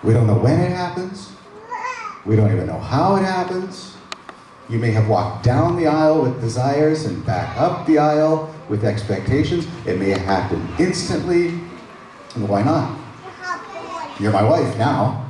We don't know when it happens. We don't even know how it happens. You may have walked down the aisle with desires and back up the aisle with expectations. It may happen instantly. And why not? You're my wife now.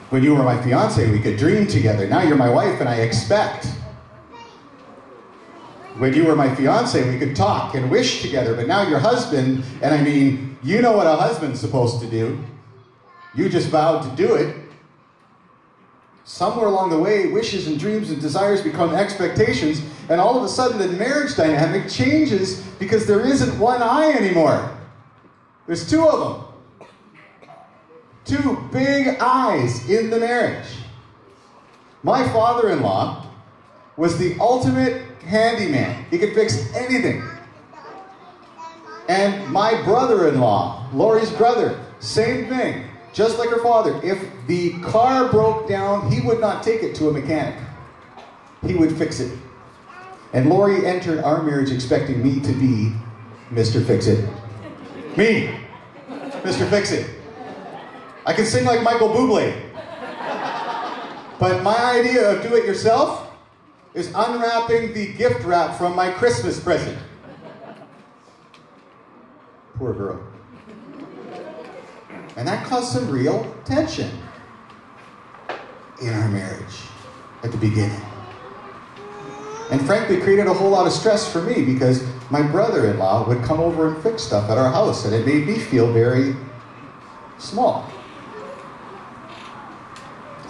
When you were my fiance, we could dream together. Now you're my wife and I expect. When you were my fiance, we could talk and wish together. But now you're husband, and I mean, you know what a husband's supposed to do. You just vowed to do it. Somewhere along the way, wishes and dreams and desires become expectations, and all of a sudden the marriage dynamic changes because there isn't one I anymore. There's two of them. Two big I's in the marriage. My father-in-law was the ultimate handyman. He could fix anything. And my brother-in-law, Lori's brother, same thing. Just like her father, if the car broke down, he would not take it to a mechanic. He would fix it. And Lori entered our marriage expecting me to be Mr. Fix-It. Me, Mr. Fix-It. I can sing like Michael Bublé. But my idea of do-it-yourself is unwrapping the gift wrap from my Christmas present. Poor girl. And that caused some real tension in our marriage at the beginning. And frankly, created a whole lot of stress for me because my brother-in-law would come over and fix stuff at our house, and it made me feel very small.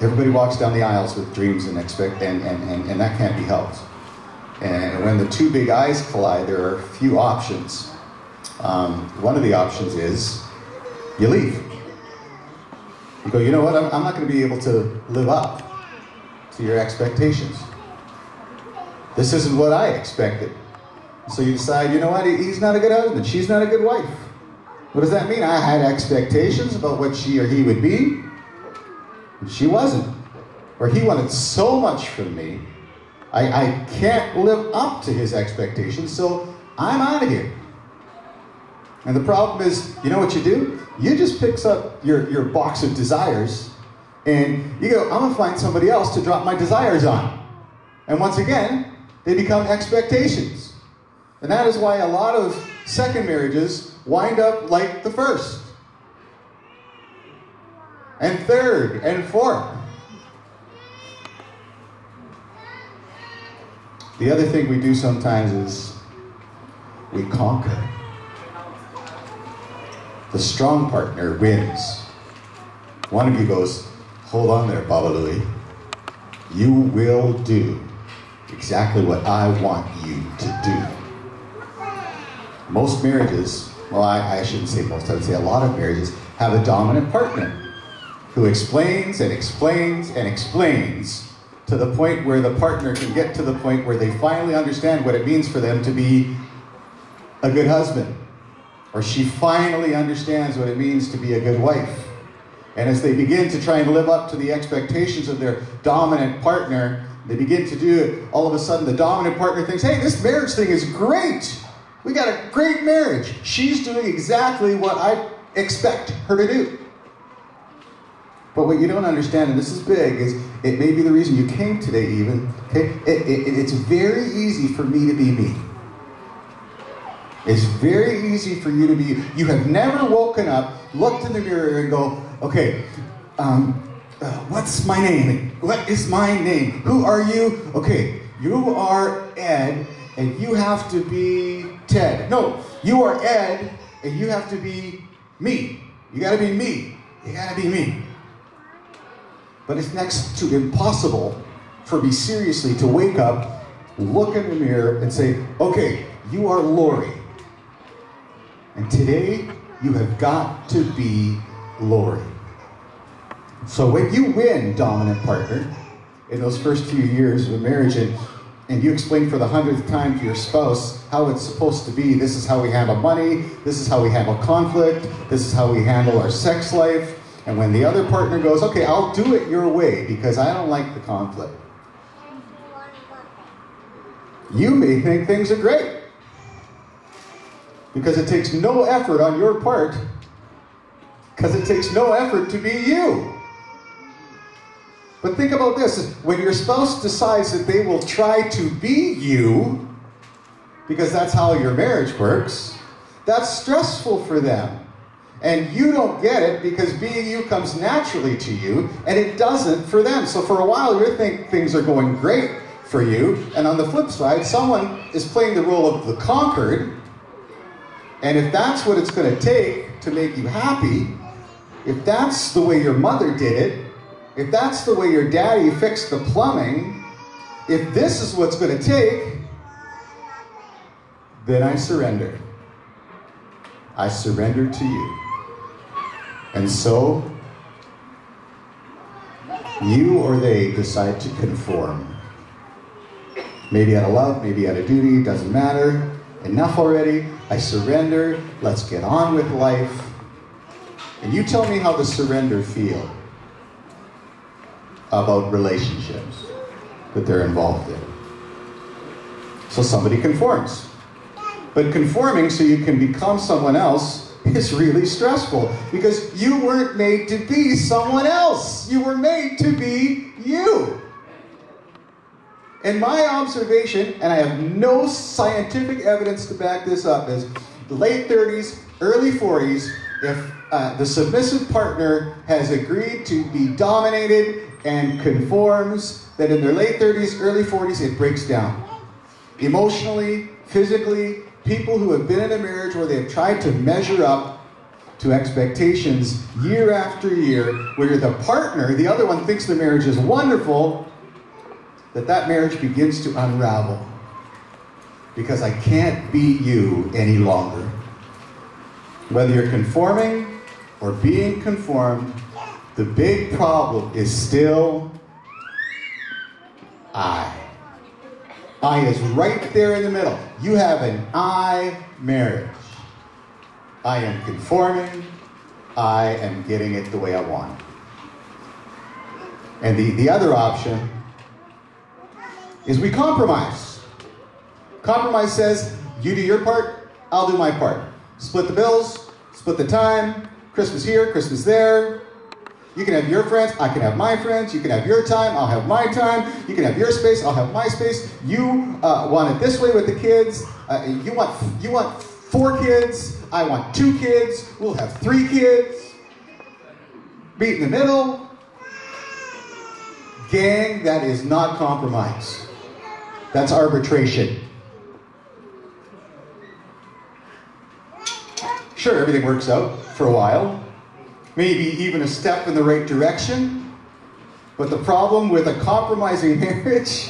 Everybody walks down the aisles with dreams and and that can't be helped. And when the two big eyes collide, there are a few options. One of the options is you leave. You go, you know what, I'm not going to be able to live up to your expectations. This isn't what I expected. So you decide, you know what, he's not a good husband, she's not a good wife. What does that mean? I had expectations about what she or he would be, and she wasn't. Or he wanted so much from me, I can't live up to his expectations, so I'm out of here. And the problem is, you know what you do? You just pick up your box of desires and you go, I'm going to find somebody else to drop my desires on. And once again, they become expectations. And that is why a lot of second marriages wind up like the first. And third and fourth. The other thing we do sometimes is we conquer. The strong partner wins. One of you goes, hold on there, Baba Louie. You will do exactly what I want you to do. Most marriages, well, I shouldn't say most, I would say a lot of marriages have a dominant partner who explains and explains and explains to the point where the partner can get to the point where they finally understand what it means for them to be a good husband. Or she finally understands what it means to be a good wife. And as they begin to try and live up to the expectations of their dominant partner, they begin to do it, all of a sudden the dominant partner thinks, hey, this marriage thing is great. We got a great marriage. She's doing exactly what I expect her to do. But what you don't understand, and this is big, is it may be the reason you came today even, okay? It's very easy for me to be me. It's very easy for you to be, you have never woken up, looked in the mirror and go, okay, what's my name? What is my name? Who are you? Okay, you are Ed and you have to be Ted. No, you are Ed and you have to be me. You gotta be me. You gotta be me. But it's next to impossible for me seriously to wake up, look in the mirror and say, okay, you are Lori. And today, you have got to be Lori. So when you win, dominant partner, in those first few years of marriage, and you explain for the 100th time to your spouse how it's supposed to be, this is how we handle money, this is how we handle conflict, this is how we handle our sex life, and when the other partner goes, okay, I'll do it your way because I don't like the conflict, you may think things are great. Because it takes no effort on your part. Because it takes no effort to be you. But think about this. When your spouse decides that they will try to be you, because that's how your marriage works, that's stressful for them. And you don't get it because being you comes naturally to you, and it doesn't for them. So for a while, you think things are going great for you, and on the flip side, someone is playing the role of the conquered, and if that's what it's going to take to make you happy, if that's the way your mother did it, if that's the way your daddy fixed the plumbing, if this is what's going to take, then I surrender. I surrender to you. And so, you or they decide to conform. Maybe out of love, maybe out of duty, doesn't matter. Enough already. I surrender. Let's get on with life. And you tell me how the surrender feel about relationships that they're involved in. So somebody conforms. But conforming so you can become someone else is really stressful because you weren't made to be someone else. You were made to be you. And my observation, and I have no scientific evidence to back this up, is the late 30s, early 40s, if the submissive partner has agreed to be dominated and conforms, that in their late 30s, early 40s, it breaks down. Emotionally, physically, people who have been in a marriage where they've tried to measure up to expectations year after year, where the partner, the other one, thinks the marriage is wonderful, that marriage begins to unravel. Because I can't be you any longer. Whether you're conforming or being conformed, the big problem is still I. I is right there in the middle. You have an I marriage. I am conforming. I am getting it the way I want it. And the other option is we compromise. Compromise says, you do your part, I'll do my part. Split the bills, split the time, Christmas here, Christmas there. You can have your friends, I can have my friends. You can have your time, I'll have my time. You can have your space, I'll have my space. You want it this way with the kids. You want 4 kids, I want 2 kids. We'll have 3 kids. Meet in the middle. Gang, that is not compromise. That's arbitration. Sure, everything works out for a while. Maybe even a step in the right direction. But the problem with a compromising marriage,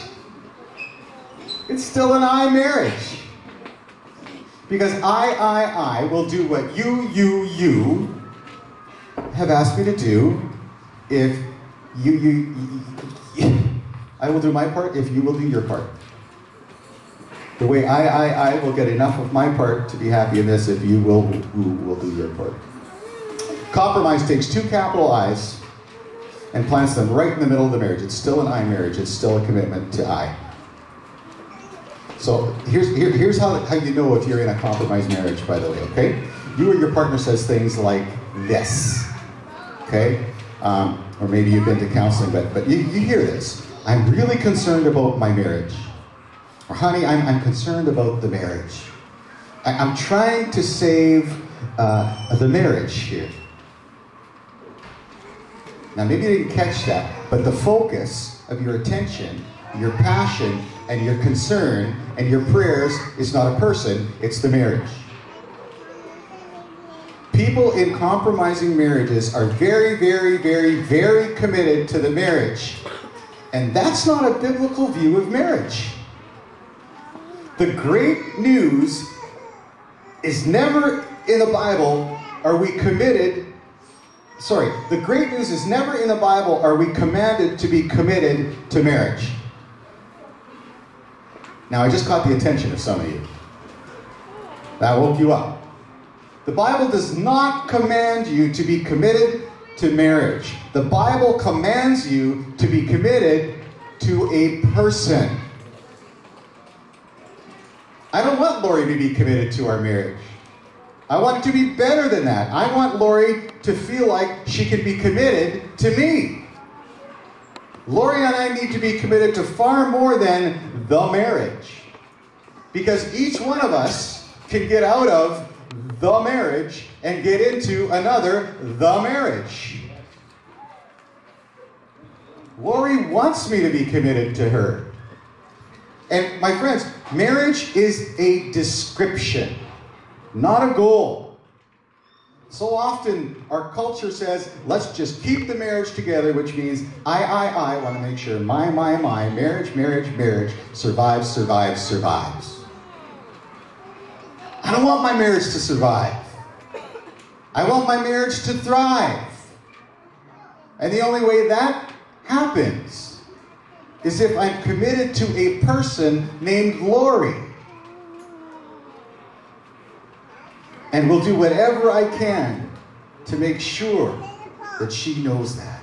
it's still an I marriage. Because I will do what you have asked me to do if I will do my part if you will do your part. The way I will get enough of my part to be happy in this if you will do your part. Compromise takes 2 capital I's and plants them right in the middle of the marriage. It's still an I marriage. It's still a commitment to I. So here's how you know if you're in a compromised marriage, by the way, okay? You or your partner says things like this, okay? Or maybe you've been to counseling, but you hear this. I'm really concerned about my marriage. Or honey, I'm concerned about the marriage. I'm trying to save the marriage here. Now maybe you didn't catch that, but the focus of your attention, your passion, and your concern, and your prayers is not a person, it's the marriage. People in compromising marriages are very, very, very, very committed to the marriage. And that's not a biblical view of marriage. The great news is never in the Bible are we committed. Sorry, the great news is never in the Bible are we commanded to be committed to marriage. Now, I just caught the attention of some of you. That woke you up. The Bible does not command you to be committed to marriage. The Bible commands you to be committed to a person. I don't want Lori to be committed to our marriage. I want it to be better than that. I want Lori to feel like she can be committed to me. Lori and I need to be committed to far more than the marriage. Because each one of us can get out of the marriage and get into another the marriage. Lori wants me to be committed to her. And my friends, marriage is a description, not a goal. So often our culture says, let's just keep the marriage together, which means I want to make sure my, marriage, survives. I don't want my marriage to survive. I want my marriage to thrive. And the only way that happens is if I'm committed to a person named Lori. And will do whatever I can to make sure that she knows that.